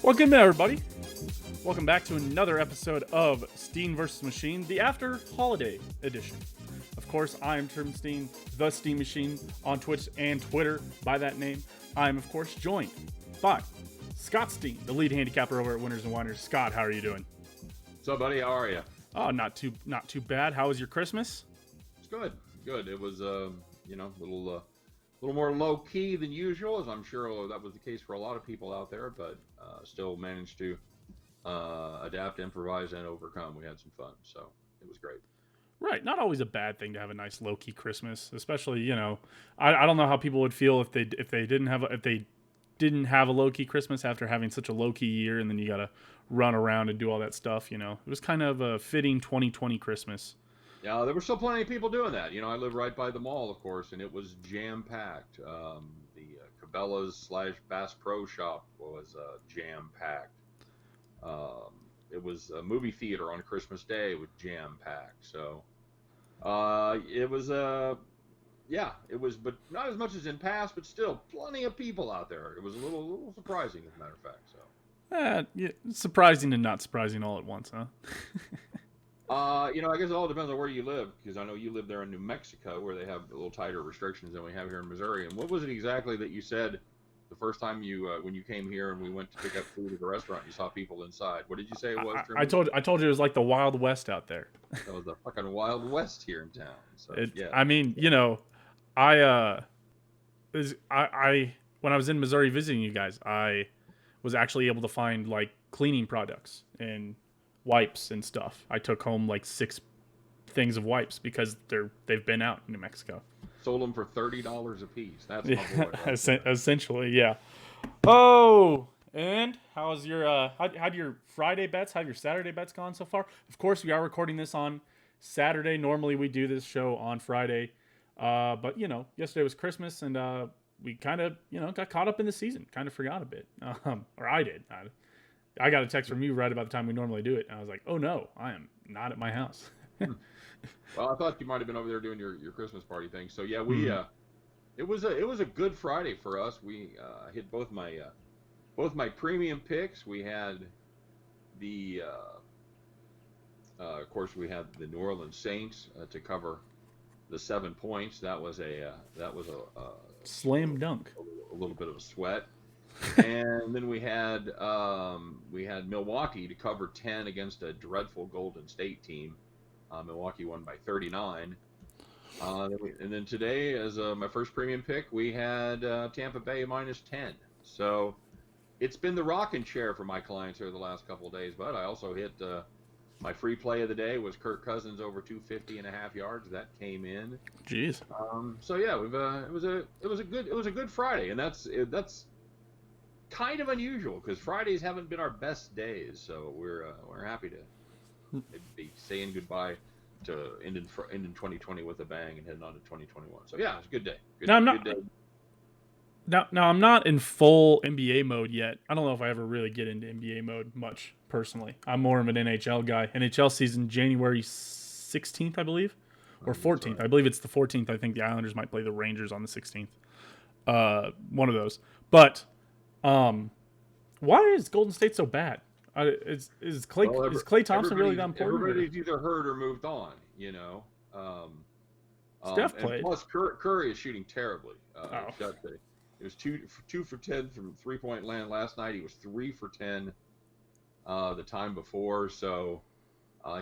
Welcome in, everybody. Welcome back to another episode of Steehn vs. Machine, the after holiday edition. Of course, I am Truman Steehn, the Steehn Machine, on Twitch and Twitter by that name. I am, of course, joined by Scott Steehn, the lead handicapper over at Winners and Winers. Scott, how are you doing? What's up, buddy? How are you? Oh, not too bad. How was your Christmas? It's good. It was, a little more low key than usual, as I'm sure that was the case for a lot of people out there, but still managed to adapt, improvise, and overcome. We had some fun, so it was great. Right, not always a bad thing to have a nice low key Christmas, especially I don't know how people would feel if they didn't have a low key Christmas after having such a low key year, and then you gotta run around and do all that stuff. It was kind of a fitting 2020 Christmas. Yeah, there were still plenty of people doing that. I live right by the mall, of course, and it was jam-packed. The Cabela's / Bass Pro Shop was jam-packed. It was a movie theater on Christmas Day with jam-packed. So it was, it was, but not as much as in past, but still plenty of people out there. It was a little surprising, as a matter of fact. So. Yeah, surprising and not surprising all at once, huh? I guess it all depends on where you live, because I know you live there in New Mexico, where they have a little tighter restrictions than we have here in Missouri. And what was it exactly that you said the first time when you came here and we went to pick up food at the restaurant? You saw people inside. What did you say it was? I told you it was like the Wild West out there. That was the fucking Wild West here in town. So yeah. I mean, I when I was in Missouri visiting you guys, I was actually able to find like cleaning products and wipes and stuff. I took home like 6 things of wipes because they've been out in New Mexico. Sold them for $30 a piece. That's my boy. Right? Essentially, yeah. Oh, and how's your how'd your Friday bets, how'd your Saturday bets gone so far? Of course, we are recording this on Saturday. Normally, we do this show on Friday, but yesterday was Christmas, and we kind of got caught up in the season. Kind of forgot a bit, or I did. I got a text from you right about the time we normally do it, and I was like, "Oh no, I am not at my house." Well, I thought you might have been over there doing your Christmas party thing. So yeah, we it was a good Friday for us. We hit both my premium picks. We had the of course we had the New Orleans Saints to cover the 7 points. That was a slam dunk. A little bit of a sweat. And then we had Milwaukee to cover 10 against a dreadful Golden State team. Milwaukee won by 39. And then today, as my first premium pick, we had Tampa Bay -10. So it's been the rocking chair for my clients here the last couple of days. But I also hit my free play of the day was Kirk Cousins over 250.5 yards. That came in. Jeez. So yeah, it was a good Friday, and that's kind of unusual because Fridays haven't been our best days, so we're happy to be saying goodbye to ending 2020 with a bang and heading on to 2021. So yeah, it's a good day. Now I'm not in full NBA mode yet. I don't know if I ever really get into NBA mode much personally. I'm more of an NHL guy. NHL season January 16th, I believe, or 14th. I believe it's the 14th. I think the Islanders might play the Rangers on the 16th. One of those, but. Why is Golden State so bad? Is Klay Thompson really that important? Everybody's either hurt or moved on. Steph played. Plus, Curry is shooting terribly. It was 2 for 10 from 3-point land last night. He was 3 for 10 the time before. So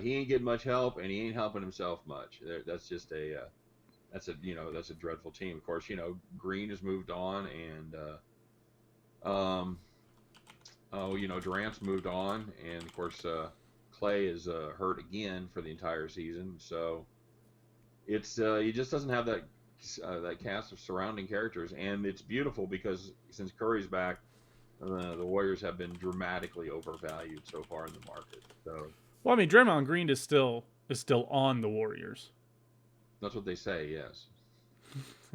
he ain't getting much help, and he ain't helping himself much. That's just that's a dreadful team. Of course, Green has moved on, and. Durant's moved on, and of course Klay is hurt again for the entire season. So it's he just doesn't have that cast of surrounding characters, and it's beautiful because since Curry's back, the Warriors have been dramatically overvalued so far in the market. So well, I mean, Draymond Green is still on the Warriors. That's what they say. Yes,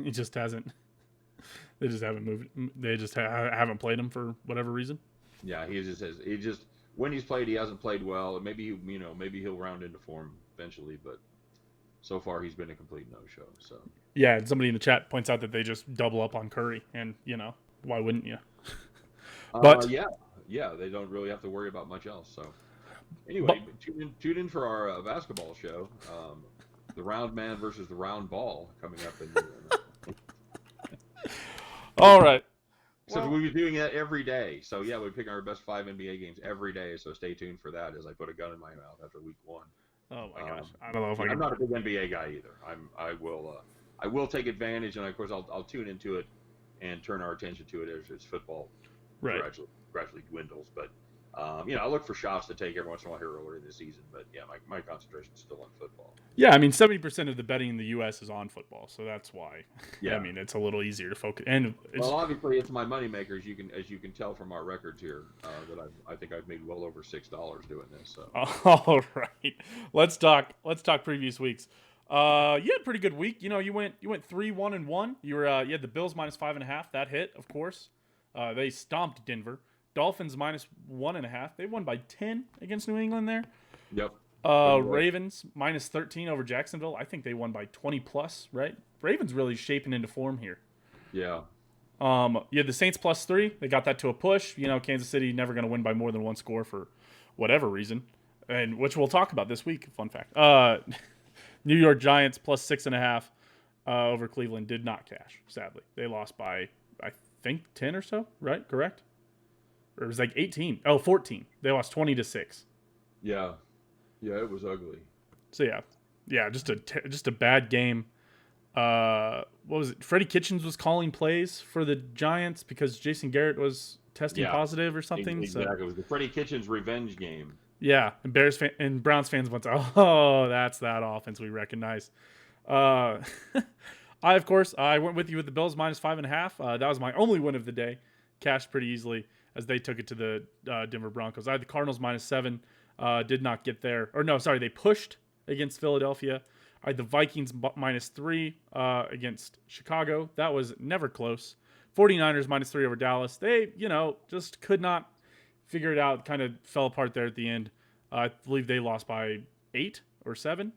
he just hasn't. They just haven't moved. They just haven't played him for whatever reason. Yeah, he just when he's played, he hasn't played well. Maybe he'll round into form eventually, but so far he's been a complete no-show. So yeah, and somebody in the chat points out that they just double up on Curry, and why wouldn't you? But yeah, yeah, they don't really have to worry about much else. So But anyway, tune in for our basketball show, the round man versus the round ball coming up in all right. except Well, we'll be doing that every day. So yeah, we're picking our best 5 NBA games every day. So stay tuned for that as I put a gun in my mouth after week 1. oh my gosh, Um, I don't know if I I'm can. not a big NBA guy either. I will take advantage, and of course I'll tune into it and turn our attention to it as football Right. gradually dwindles. But I look for shots to take every once in a while here earlier in the season. But yeah, my concentration is still on football. Yeah, I mean, 70% of the betting in the U.S. is on football, so that's why. I Yeah. mean, it's a little easier to focus. And Well, it's obviously it's my moneymaker, as you can tell from our records here. That I think I've made well over $6 doing this. So all right. Let's talk. Let's talk previous weeks. You had a pretty good week. You went 3-1-1. You had the Bills -5.5. That hit, of course. They stomped Denver. Dolphins -1.5. They won by 10 against New England there. yep. Ravens -13 over Jacksonville. I think they won by 20 plus, right? Ravens really shaping into form here. Yeah. You had the Saints +3. They got that to a push. Kansas City never going to win by more than one score for whatever reason, and which we'll talk about this week. Fun fact. New York Giants +6.5 over Cleveland did not cash. Sadly, they lost by I think 10 or so. Right? Correct? Or it was like 18. Oh, 14. They lost 20-6. Yeah. Yeah. It was ugly. So yeah, just a bad game. What was it? Freddie Kitchens was calling plays for the Giants because Jason Garrett was testing Yeah. positive or something. Exactly. So It was the Freddie Kitchens revenge game. yeah, and and Browns fans went, oh, that's that offense we recognize. Uh, I went with you with the Bills -5.5. That was my only win of the day. Cashed pretty easily as they took it to the Denver Broncos. I had the Cardinals -7. Did not get there. Or no, sorry, they pushed against Philadelphia. I had the Vikings -3 against Chicago. That was never close. 49ers -3 over Dallas. They, just could not figure it out. Kind of fell apart there at the end. I believe they lost by 8 or 7.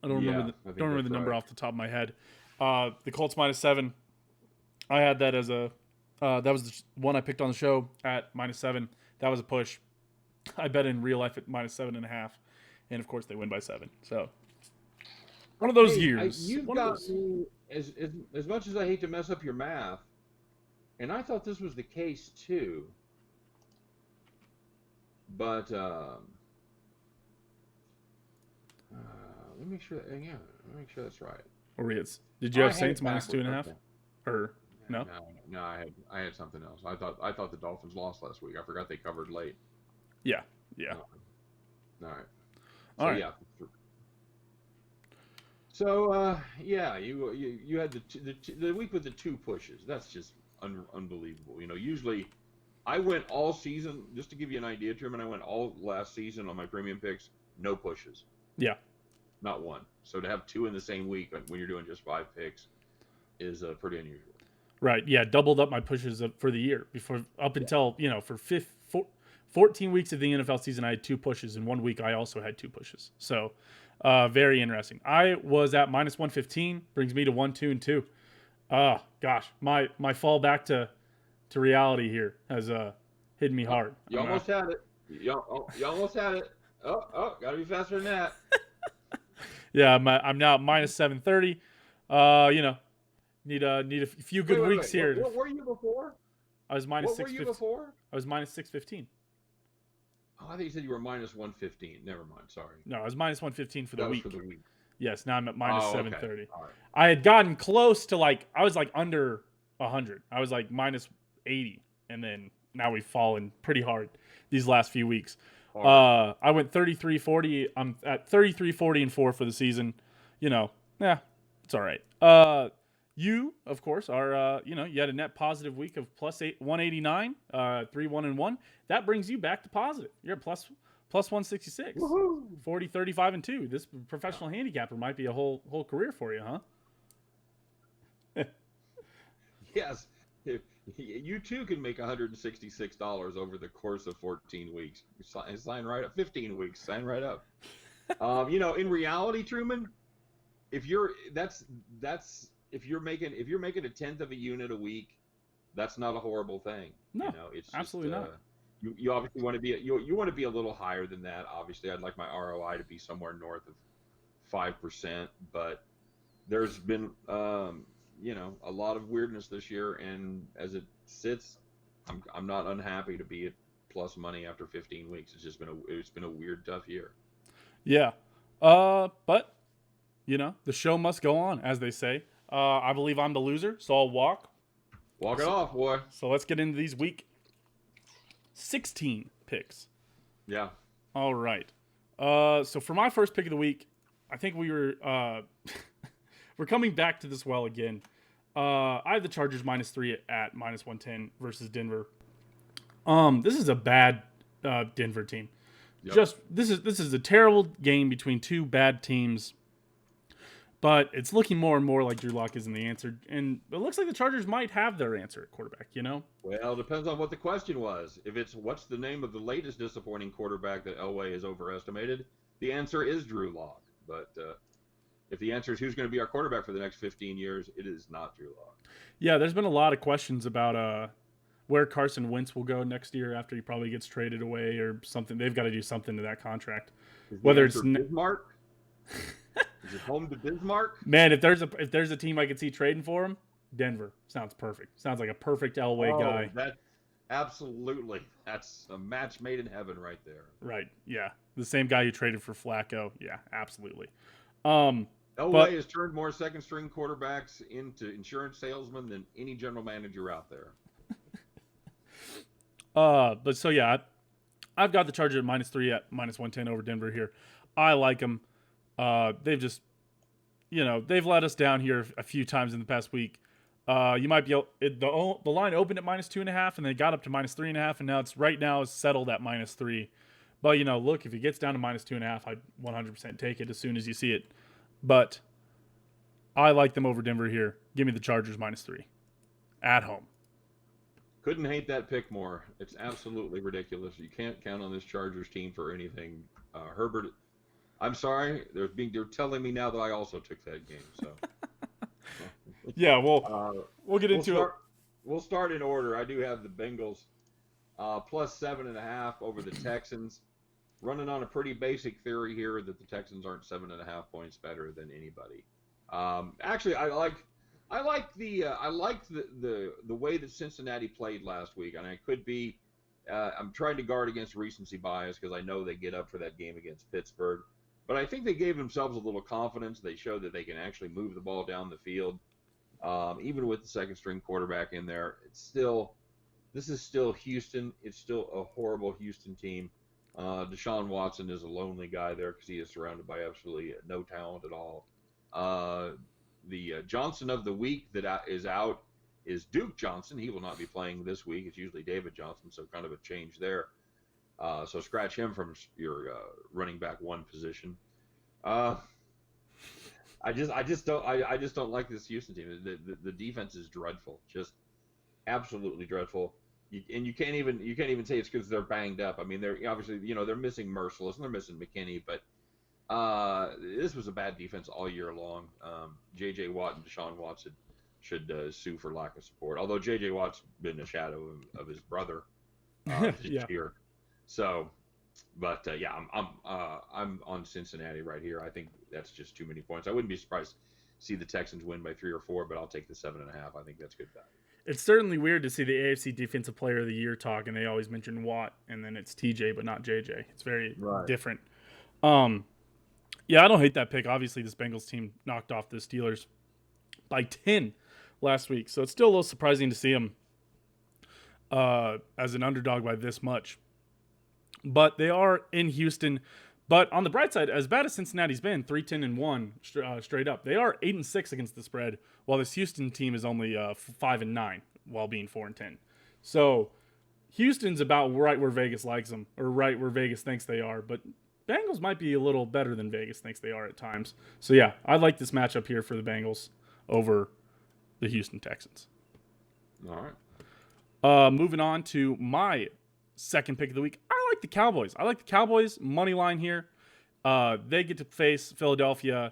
I don't remember the number off the top of my head. The Colts -7. I had that as a that was the one I picked on the show at -7. That was a push. I bet in real life at -7.5, and of course they win by 7. So one of those years. You've got me as much as I hate to mess up your math, and I thought this was the case too. But let me make sure. Let me make sure that's right. Or did you have Saints -2.5? Okay. Or no? No, I had something else. I thought the Dolphins lost last week. I forgot they covered late. Yeah. All right. All right. Yeah. So you had the week with the 2 pushes. That's just unbelievable. Usually I went all season, just to give you an idea, Truman. I went all last season on my premium picks, no pushes. Yeah. Not one. So to have 2 in the same week when you're doing just 5 picks is pretty unusual. Right. Yeah. Doubled up my pushes for the year until, for 14 weeks of the NFL season, I had 2 pushes. In 1 week, I also had 2 pushes. So very interesting. I was at -115, brings me to 1, 2, and 2. Gosh, my fall back to reality here has hit me hard. You almost had it. You almost had it. Oh, gotta be faster than that. Yeah, I'm now at -730. Need a few good weeks here. What were you before? I was What were you before? I was -615. Oh, I think you said you were -115. Never mind. Sorry. No, I was -115 for the week. For the week. Yes, now I'm at -730. Okay. All right. I had gotten close to I was under 100. I was like -80, and then now we've fallen pretty hard these last few weeks. Right. I went 33-40. I'm at 33-40-4 for the season. It's all right. You, of course, are you had a net positive week of +189, 3-1-1. That brings you back to positive. You're at plus 166. Woohoo! 40, 35, and 2. This professional handicapper might be a whole career for you, huh? Yes. You too can make $166 over the course of 14 weeks. Sign right up. 15 weeks. Sign right up. In reality, Truman, if you're making a tenth of a unit a week, that's not a horrible thing. No, You know, it's just absolutely not. you obviously want to be you want to be a little higher than that. Obviously, I'd like my ROI to be somewhere north of 5%, but there's been a lot of weirdness this year, and as it sits, I'm not unhappy to be at plus money after 15 weeks. It's been a weird, tough year. Yeah. But the show must go on, as they say. I believe I'm the loser, so I'll walk. Walk it off, boy. So let's get into these week 16 picks. Yeah. All right. So for my first pick of the week, I think we're coming back to this well again. I have the Chargers -3 at -110 versus Denver. This is a bad Denver team. Yep. This is a terrible game between two bad teams. But it's looking more and more like Drew Lock isn't the answer, and it looks like the Chargers might have their answer at quarterback. Well, it depends on what the question was. If it's what's the name of the latest disappointing quarterback that Elway has overestimated, the answer is Drew Lock. But if the answer is who's going to be our quarterback for the next 15 years, it is not Drew Lock. Yeah, there's been a lot of questions about where Carson Wentz will go next year after he probably gets traded away or something. They've got to do something to that contract. Whether it's Bismarck. Is it home to Bismarck? Man, if there's a team I could see trading for him, Denver sounds perfect. Sounds like a perfect Elway guy. That's a match made in heaven right there. Right. Yeah. The same guy who traded for Flacco. Yeah, absolutely. Elway has turned more second string quarterbacks into insurance salesmen than any general manager out there. But so yeah, I've got the Chargers at -3 at -110 over Denver here. I like them. They've just, they've let us down here a few times in the past week. You might be the line opened at -2.5 and they got up to -3.5, and now it's settled at -3. But look, if it gets down to -2.5, I'd 100% take it as soon as you see it. But I like them over Denver here. Give me the Chargers -3 at home. Couldn't hate that pick more. It's absolutely ridiculous. You can't count on this Chargers team for anything. Herbert, I'm sorry. They're telling me now that I also took that game. So yeah, we'll get into it. We'll start in order. I do have the Bengals plus 7.5 over the Texans. Running on a pretty basic theory here that the Texans aren't 7.5 points better than anybody. Actually, I like the way that Cincinnati played last week, and I could be. I'm trying to guard against recency bias because I know they get up for that game against Pittsburgh, but I think they gave themselves a little confidence. They showed that they can actually move the ball down the field, even with the second string quarterback in there. This is still Houston. It's still a horrible Houston team. Deshaun Watson is a lonely guy there because he is surrounded by absolutely no talent at all. The Johnson of the week that is out is Duke Johnson. He will not be playing this week. It's usually David Johnson, so kind of a change there. So scratch him from your running back one position. I just don't like this Houston team. The defense is dreadful, just absolutely dreadful. And you can't even say it's because they're banged up. I mean, they're obviously they're missing Merciless and they're missing McKinney, but this was a bad defense all year long. J.J. Watt and Deshaun Watson should sue for lack of support. Although J.J. Watt's been a shadow of his brother this year. So, but yeah, I'm on Cincinnati right here. I think that's just too many points. I wouldn't be surprised to see the Texans win by 3 or 4, but I'll take the 7.5. I think that's good value. It's certainly weird to see the AFC Defensive Player of the Year talk, and they always mention Watt, and then it's TJ, but not JJ. It's very different. Yeah, I don't hate that pick. Obviously, this Bengals team knocked off the Steelers by 10 last week, so it's still a little surprising to see them as an underdog by this much. But they are in Houston. But on the bright side, as bad as Cincinnati's been, 3-10-1 straight up, they are 8-6 against the spread, while this Houston team is only 5-9 while being 4-10. So Houston's about right where Vegas likes them, or right where Vegas thinks they are. But Bengals might be a little better than Vegas thinks they are at times. So yeah, I like this matchup here for the Bengals over the Houston Texans. All right. Moving on to my second pick of the week. I like the Cowboys. I like the Cowboys money line here. They get to face Philadelphia.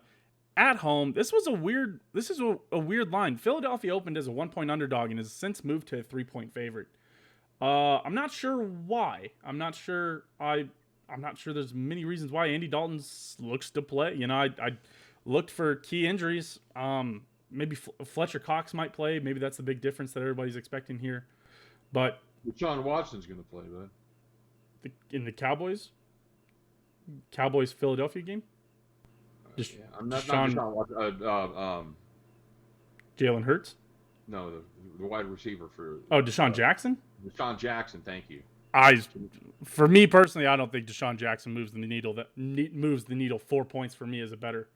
at home, this is a weird line. Philadelphia opened as a 1-point underdog and has since moved to a 3-point favorite. I'm not sure why. I'm not sure there's many reasons why. Andy Dalton looks to play. I looked for key injuries. Maybe Fletcher Cox might play. Maybe that's the big difference that everybody's expecting here. But Deshaun Watson's going to play, bud. In the Cowboys Philadelphia game, Yeah, I'm not Deshaun, Deshaun Watson. Jalen Hurts. No, the wide receiver for. Oh, Deshaun Jackson. Deshaun Jackson, thank you. For me personally, I don't think Deshaun Jackson moves the needle. That moves the needle 4 points for me is a better.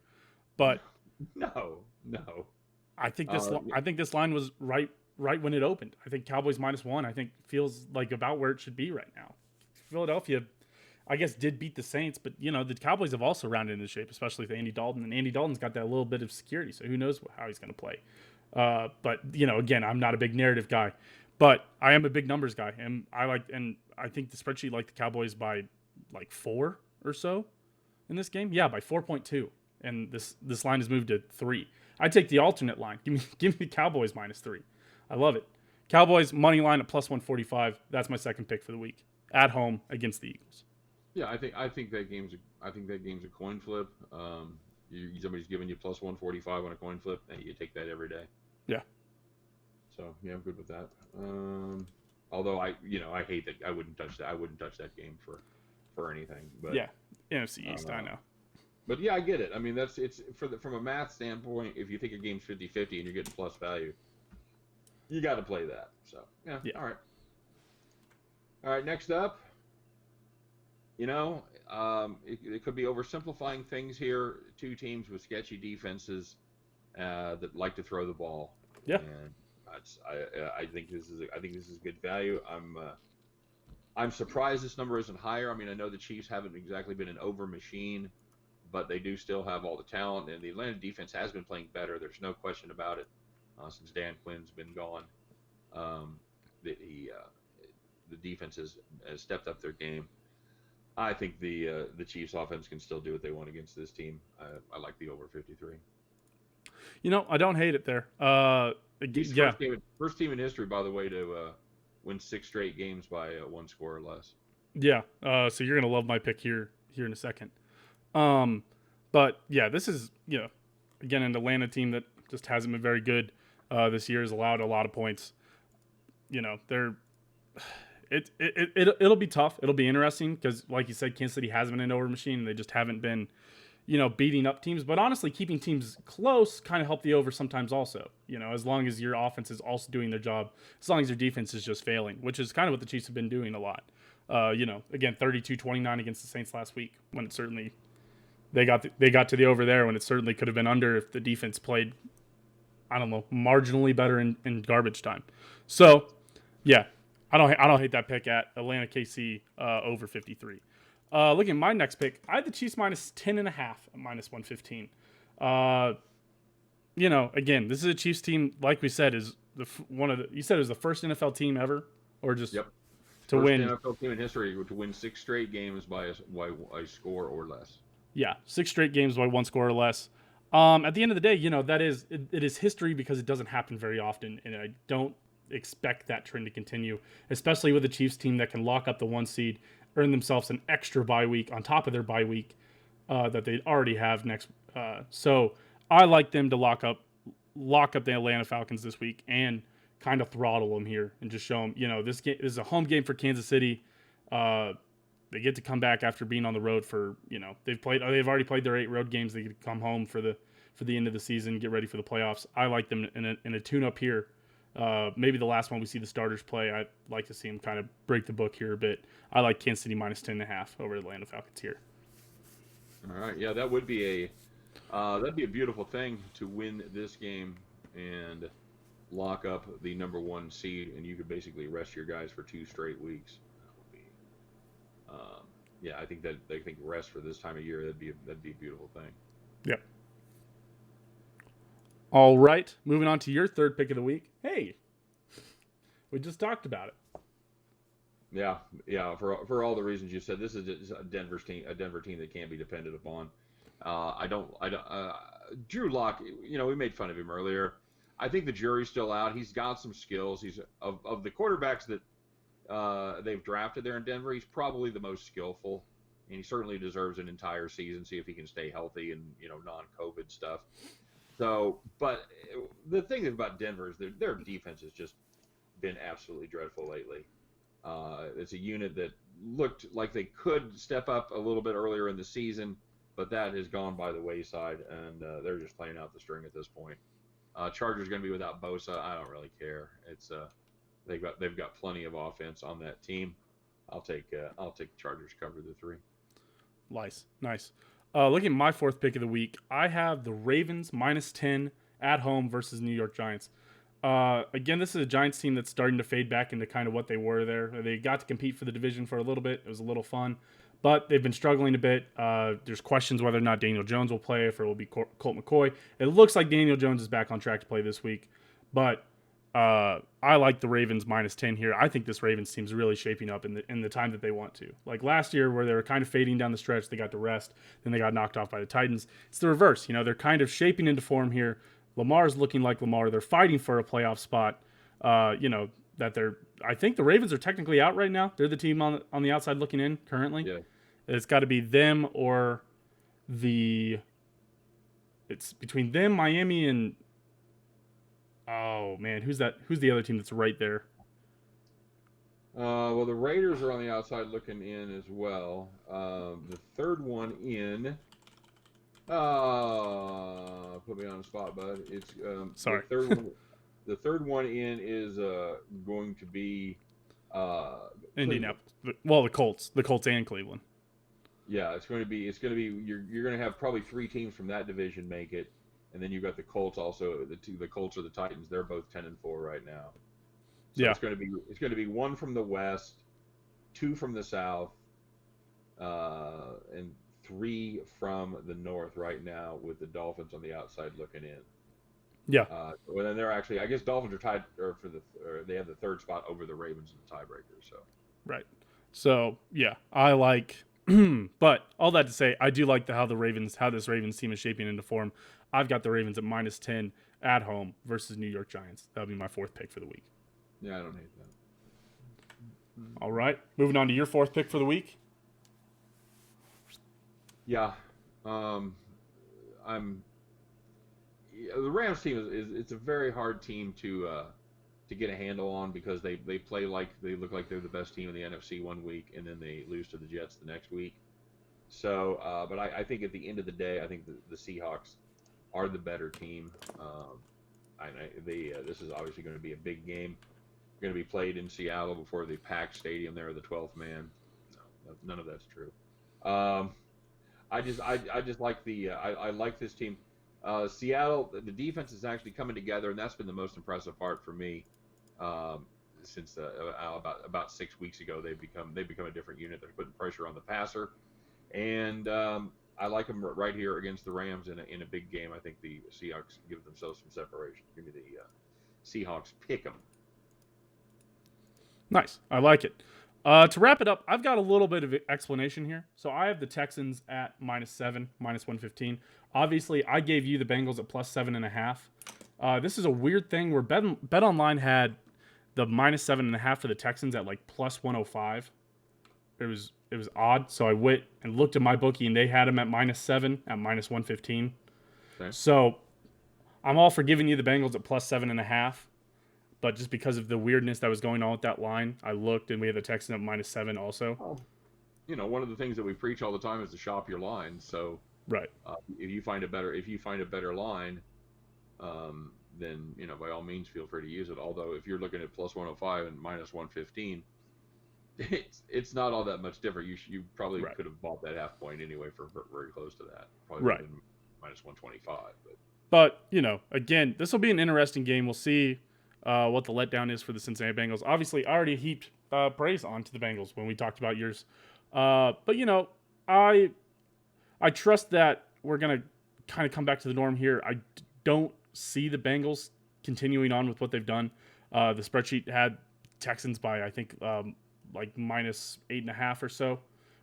But no. I think this line was right when it opened. I think Cowboys -1. I think feels like about where it should be right now. Philadelphia, I guess, did beat the Saints, but the Cowboys have also rounded into shape, especially with Andy Dalton, and Andy Dalton's got that little bit of security, so who knows how he's going to play. But again, I'm not a big narrative guy, but I am a big numbers guy, and I think the spreadsheet liked the Cowboys by like 4 or so in this game. Yeah, by 4.2, and this line has moved to 3. I take the alternate line. Give me the Cowboys -3. I love it. Cowboys money line at +145. That's my second pick for the week at home against the Eagles. Yeah, I think that game's a coin flip. Somebody's giving you +145 on a coin flip, and you take that every day. Yeah. So yeah, I'm good with that. Although I hate that. I wouldn't touch that. I wouldn't touch that game for anything. But yeah, NFC East, I know. But yeah, I get it. I mean, it's from a math standpoint. If you think a game's 50-50 and you're getting plus value, you got to play that. So yeah. All right. Next up, it could be oversimplifying things here. Two teams with sketchy defenses that like to throw the ball. Yeah. And I think this is good value. I'm surprised this number isn't higher. I mean, I know the Chiefs haven't exactly been an over machine, but they do still have all the talent, and the Atlanta defense has been playing better. There's no question about it since Dan Quinn's been gone. The defense has stepped up their game. I think the Chiefs offense can still do what they want against this team. I like the over 53. I don't hate it there. First team in history, by the way, to win 6 straight games by 1 score or less. Yeah. So you're gonna love my pick here in a second. But yeah, this is again an Atlanta team that just hasn't been very good this year. Has allowed a lot of points. It'll be tough. It'll be interesting because, like you said, Kansas City has been an over machine. They just haven't been, beating up teams. But honestly, keeping teams close kind of help the over sometimes also. As long as your offense is also doing their job, as long as your defense is just failing, which is kind of what the Chiefs have been doing a lot. Again, 32-29 against the Saints last week when it certainly they got to the over there when it certainly could have been under if the defense played, I don't know, marginally better in garbage time. So, yeah. I don't hate that pick at Atlanta KC over 53. Looking at my next pick, I had the Chiefs -10.5 at -115. Again, this is a Chiefs team, like we said, is you said it was the first NFL team ever, or just to first win NFL team in history to win 6 straight games by a score or less. Yeah, 6 straight games by 1 score or less. At the end of the day, it is history because it doesn't happen very often, and I don't expect that trend to continue, especially with a Chiefs team that can lock up the 1 seed, earn themselves an extra bye week on top of their bye week that they already have next. So I like them to lock up the Atlanta Falcons this week and kind of throttle them here and just show them, this is a home game for Kansas City. They get to come back after being on the road for, they've already played their 8 road games. They get to come home for the end of the season, get ready for the playoffs. I like them in a tune-up here. Maybe the last one we see the starters play. I'd like to see them kind of break the book here a bit. I like Kansas City -10.5 over Atlanta Falcons here. All right, yeah, that would be that'd be a beautiful thing to win this game and lock up the number 1 seed, and you could basically rest your guys for 2 straight weeks. That would be, I think rest for this time of year that'd be a beautiful thing. Yep. All right, moving on to your third pick of the week. Hey, we just talked about it. Yeah. For all the reasons you said, this is a Denver team that can't be depended upon. Drew Lock, we made fun of him earlier. I think the jury's still out. He's got some skills. He's of the quarterbacks that they've drafted there in Denver. He's probably the most skillful, and he certainly deserves an entire season. See if he can stay healthy and non-COVID stuff. So, but the thing about Denver is their defense has just been absolutely dreadful lately. It's a unit that looked like they could step up a little bit earlier in the season, but that has gone by the wayside, and they're just playing out the string at this point. Chargers going to be without Bosa. I don't really care. It's they've got plenty of offense on that team. I'll take Chargers cover the 3. Nice. Looking at my fourth pick of the week, I have the Ravens -10 at home versus New York Giants. Again, this is a Giants team that's starting to fade back into kind of what they were there. They got to compete for the division for a little bit. It was a little fun, but they've been struggling a bit. There's questions whether or not Daniel Jones will play, if it will be Colt McCoy. It looks like Daniel Jones is back on track to play this week, but I like the Ravens -10 here. I think this Ravens team's really shaping up in the time that they want to. Like last year, where they were kind of fading down the stretch, they got to rest, then they got knocked off by the Titans. It's the reverse. They're kind of shaping into form here. Lamar's looking like Lamar. They're fighting for a playoff spot. I think the Ravens are technically out right now. They're the team on the outside looking in currently. Yeah. It's got to be them or it's between them, Miami, and oh man, who's that? Who's the other team that's right there? Well, the Raiders are on the outside looking in as well. The third one in. Put me on the spot, bud. It's Sorry. The third one in is going to be Indianapolis. Well, the Colts and Cleveland. Yeah, it's going to be. You're going to have probably 3 teams from that division make it, and then you've got the Colts also. The Colts or the Titans. They're both 10-4 right now. So yeah, it's going to be 1 from the West, 2 from the South, and 3 from the North right now, with the Dolphins on the outside looking in. Yeah. Well, then they're actually, I guess, Dolphins are tied, or they have the 3rd spot over the Ravens in the tiebreaker. So. Right. So yeah, I like. But all that to say, I do like how this Ravens team is shaping into form. I've got the Ravens at -10 at home versus New York Giants. That'll be my 4th pick for the week. Yeah, I don't hate that. All right, moving on to your 4th pick for the week. Yeah, the Rams team it's a very hard team to get a handle on, because they play like they look like they're the best team in the NFC one week, and then they lose to the Jets the next week. So, but I think at the end of the day, I think the Seahawks are the better team. This is obviously going to be a big game. Going to be played in Seattle before the packed stadium there, the 12th man. No, none of that's true. I just like I like this team. Seattle, the defense is actually coming together, and that's been the most impressive part for me. Since about 6 weeks ago, they've become a different unit. They're putting pressure on the passer, and I like them right here against the Rams in a big game. I think the Seahawks give themselves some separation. Give me the Seahawks pick 'em. Nice. I like it. To wrap it up, I've got a little bit of explanation here. So I have the Texans at -7, -115. Obviously, I gave you the Bengals at +7.5. This is a weird thing where BetOnline had the -7.5 for the Texans at like +105. It was odd. So I went and looked at my bookie, and they had them at -7 at -115. Okay. So I'm all for giving you the Bengals at +7.5. But just because of the weirdness that was going on with that line, I looked, and we had the Texans at -7 also. Oh, one of the things that we preach all the time is to shop your lines. So right, if you find a better line, then by all means feel free to use it. Although if you're looking at +105 and -115, it's not all that much different. You probably could have bought that half point anyway for very close to that. Probably right. -125. But again, this will be an interesting game. We'll see what the letdown is for the Cincinnati Bengals. Obviously, I already heaped praise onto the Bengals when we talked about yours. But I trust that we're going to kind of come back to the norm here. I don't see the Bengals continuing on with what they've done. The spreadsheet had Texans by, I think, like -8.5 or so,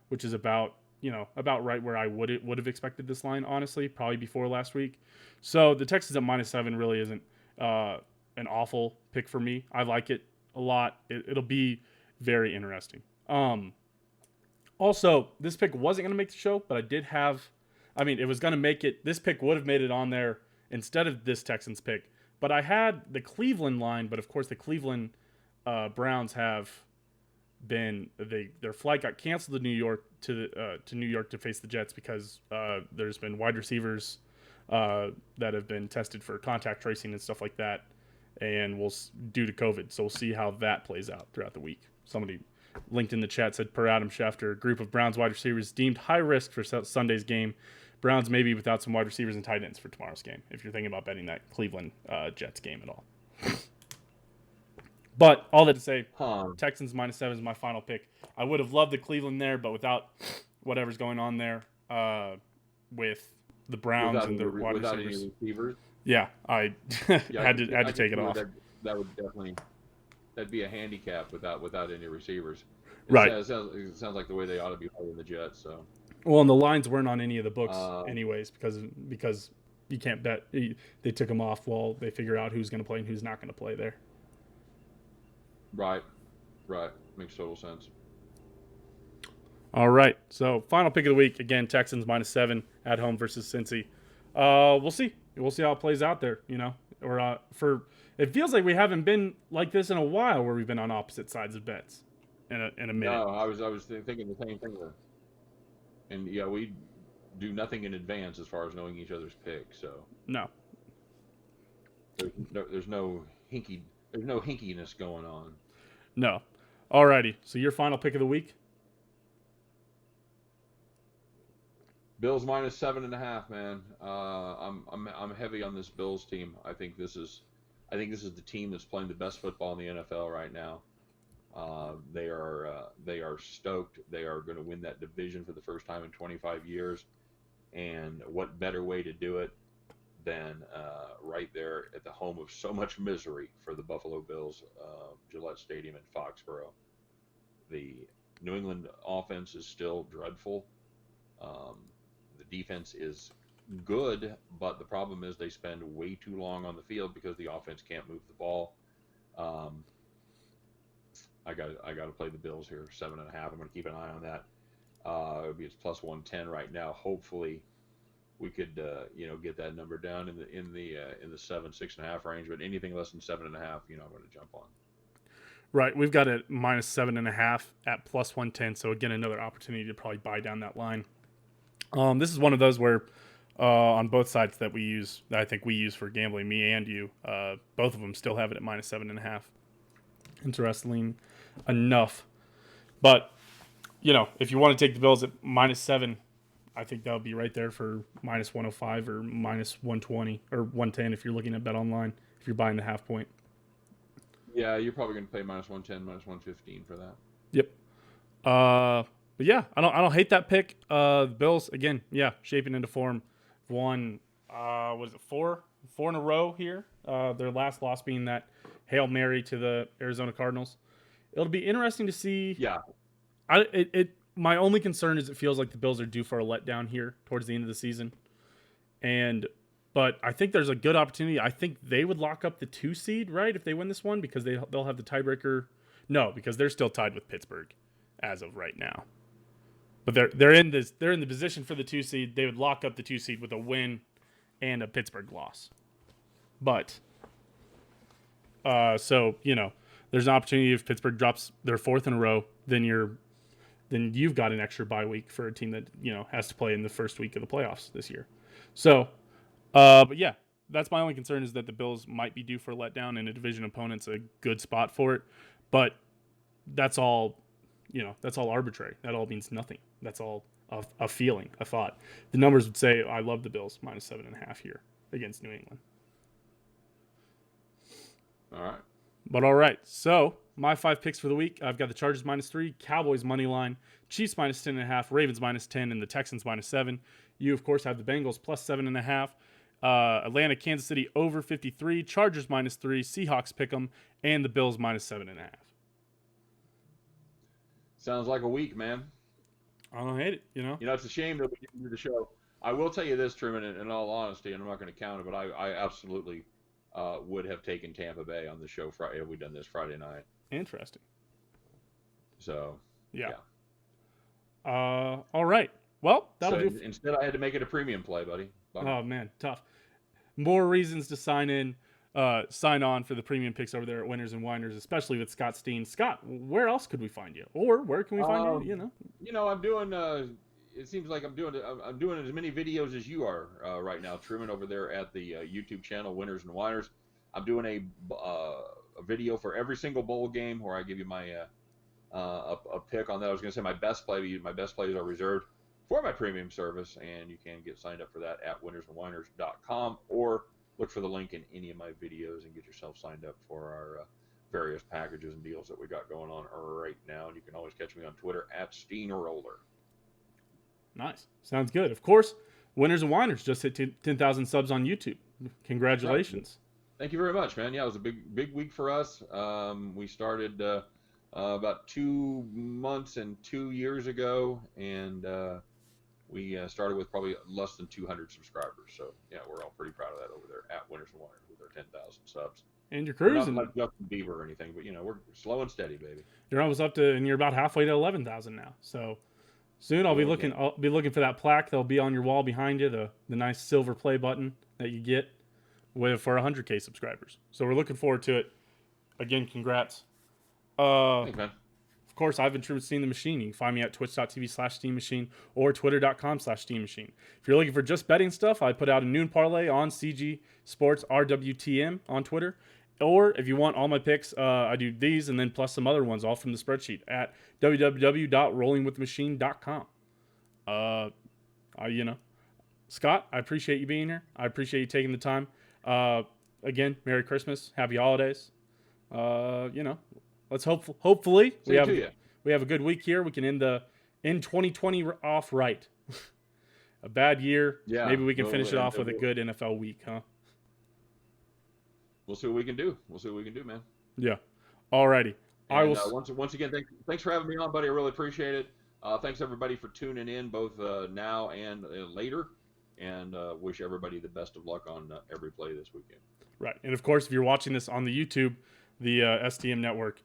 which is about, about right where I would have expected this line, honestly, probably before last week. So the Texans at -7 really isn't an awful pick for me. I like it a lot. It'll be very interesting. Also, this pick wasn't going to make the show, but it was going to make it. This pick would have made it on there instead of this Texans pick. But I had the Cleveland line, but of course the Cleveland Browns have their flight got canceled to New York to New York to face the Jets because there's been wide receivers that have been tested for contact tracing and stuff like that, and due to COVID. So we'll see how that plays out throughout the week. Somebody linked in the chat said, per Adam Schefter, a group of Browns wide receivers deemed high risk for Sunday's game. Browns maybe without some wide receivers and tight ends for tomorrow's game, if you're thinking about betting that Cleveland Jets game at all. But all that to say, Texans -7 is my final pick. I would have loved the Cleveland there, but without whatever's going on there with the Browns and the wide receivers. Any receivers. Yeah, I had to take it off. That would definitely be a handicap without any receivers. Right. It sounds like the way they ought to be playing the Jets. So. Well, and the lines weren't on any of the books anyways because you can't bet. They took them off while they figure out who's going to play and who's not going to play there. Right. Makes total sense. All right. So final pick of the week again: Texans -7 at home versus Cincy. We'll see. We'll see how it plays out there. It feels like we haven't been like this in a while, where we've been on opposite sides of bets in a minute. No, I was thinking the same thing. And yeah, we do nothing in advance as far as knowing each other's picks. So no. There's no hinkiness going on. No. Alrighty. So your final pick of the week? Bills -7.5, man. I'm heavy on this Bills team. I think this is the team that's playing the best football in the NFL right now. They are stoked. They are going to win that division for the first time in 25 years. And what better way to do it than right there at the home of so much misery for the Buffalo Bills, Gillette Stadium in Foxborough. The New England offense is still dreadful. The defense is good, but the problem is they spend way too long on the field because the offense can't move the ball. I got to play the Bills here, 7.5. I'm going to keep an eye on that. It's +110 right now. Hopefully, we could get that number down in the 6.5 range. But anything less than 7.5, I'm going to jump on. Right, we've got it -7.5 at +110. So again, another opportunity to probably buy down that line. This is one of those where on both sides that I think we use for gambling, me and you, both of them still have it at -7.5. Interesting enough, but if you want to take the Bills at -7, I think that would be right there for -105 or -120 or 110 if you're looking at Bet Online, if you're buying the half point. Yeah, you're probably going to pay -110, -115 for that. Yep. But yeah, I don't hate that pick. The Bills again, shaping into form. Won, what is it, four in a row here. Their last loss being that Hail Mary to the Arizona Cardinals. It'll be interesting to see. Yeah. My only concern is it feels like the Bills are due for a letdown here towards the end of the season. But I think there's a good opportunity. I think they would lock up the 2 seed, right, if they win this one, because they'll have the tiebreaker. No, because they're still tied with Pittsburgh as of right now. But they're in the position for the 2 seed. They would lock up the 2 seed with a win and a Pittsburgh loss. But so there's an opportunity if Pittsburgh drops their 4th in a row, then you've got an extra bye week for a team that has to play in the first week of the playoffs this year. So, but yeah, that's my only concern is that the Bills might be due for a letdown, and a division opponent's a good spot for it. But that's all, that's all arbitrary. That all means nothing. That's all a feeling, a thought. The numbers would say I love the Bills -7.5 here against New England. All right. But all right, so my 5 picks for the week. I've got the Chargers -3, Cowboys money line, Chiefs -10.5, Ravens -10, and the Texans -7. You, of course, have the Bengals +7.5, Atlanta, Kansas City over 53, Chargers -3, Seahawks pick'em, and the Bills -7.5. Sounds like a week, man. I don't hate it. You know. You know, it's a shame that we didn't do the show. I will tell you this, Truman, in all honesty, and I'm not going to count it, but I absolutely would have taken Tampa Bay on the show Friday had we done this Friday night. Interesting. So, Yeah. yeah. All right. Well, that'll So do. instead, I had to make it a premium play, buddy. Bummer. Oh man, tough. More reasons to sign on for the premium picks over there at Winners and Winers, especially with Scott Steehn. Scott, where else could we find you, or where can we find you? You know, I'm doing. It seems like I'm doing as many videos as you are right now, Truman, over there at the YouTube channel Winners and Winers. I'm doing a video for every single bowl game where I give you my a pick on that. I was going to say my best plays are reserved for my premium service, and you can get signed up for that at winnersandwiners.com, or look for the link in any of my videos and get yourself signed up for our various packages and deals that we got going on right now. And you can always catch me on Twitter at SteehNRoller. Nice. Sounds good. Of course, Winners and Winers just hit 10,000 subs on YouTube. Congratulations. Thank you very much, man. Yeah, it was a big week for us. We started about 2 months and 2 years ago, and we started with probably less than 200 subscribers. So, yeah, we're all pretty proud of that over there at Winners and Winers with our 10,000 subs. And you're cruising. We're not like Justin Bieber or anything, but, you know, we're slow and steady, baby. You're almost up to, and you're about halfway to 11,000 now. So soon I'll be looking. I'll be looking for that plaque that'll be on your wall behind you, the nice silver play button that you get for 100K subscribers. So we're looking forward to it. Again, congrats. Thanks, man. Of course, I've been Truman Steehn the Machine. You can find me at twitch.tv/SteehMachine or twitter.com/SteehMachine. If you're looking for just betting stuff, I put out a noon parlay on CG Sports RWTM on Twitter. Or if you want all my picks, I do these and then plus some other ones, all from the spreadsheet at www.rollingwiththemachine.com. Scott, I appreciate you being here. I appreciate you taking the time. Again, Merry Christmas, Happy Holidays. Let's hopefully we have a good week here. We can end 2020 off right. A bad year. Yeah. Maybe we can finish it off with a good NFL week, huh? We'll see what we can do. Man. Yeah. Alrighty. I will. Once again, thanks for having me on, buddy. I really appreciate it. Thanks everybody for tuning in, both now and later. And wish everybody the best of luck on every play this weekend. Right. And of course, if you're watching this on the YouTube, the STM network,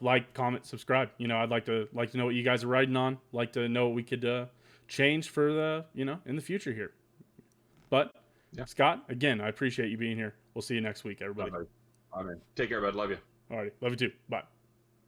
like, comment, subscribe. I'd like to know what you guys are riding on. Like to know what we could change for the in the future here. But yeah. Scott, again, I appreciate you being here. We'll see you next week, everybody. All right, man. Take care, bud. Love you. All right. Love you too. Bye.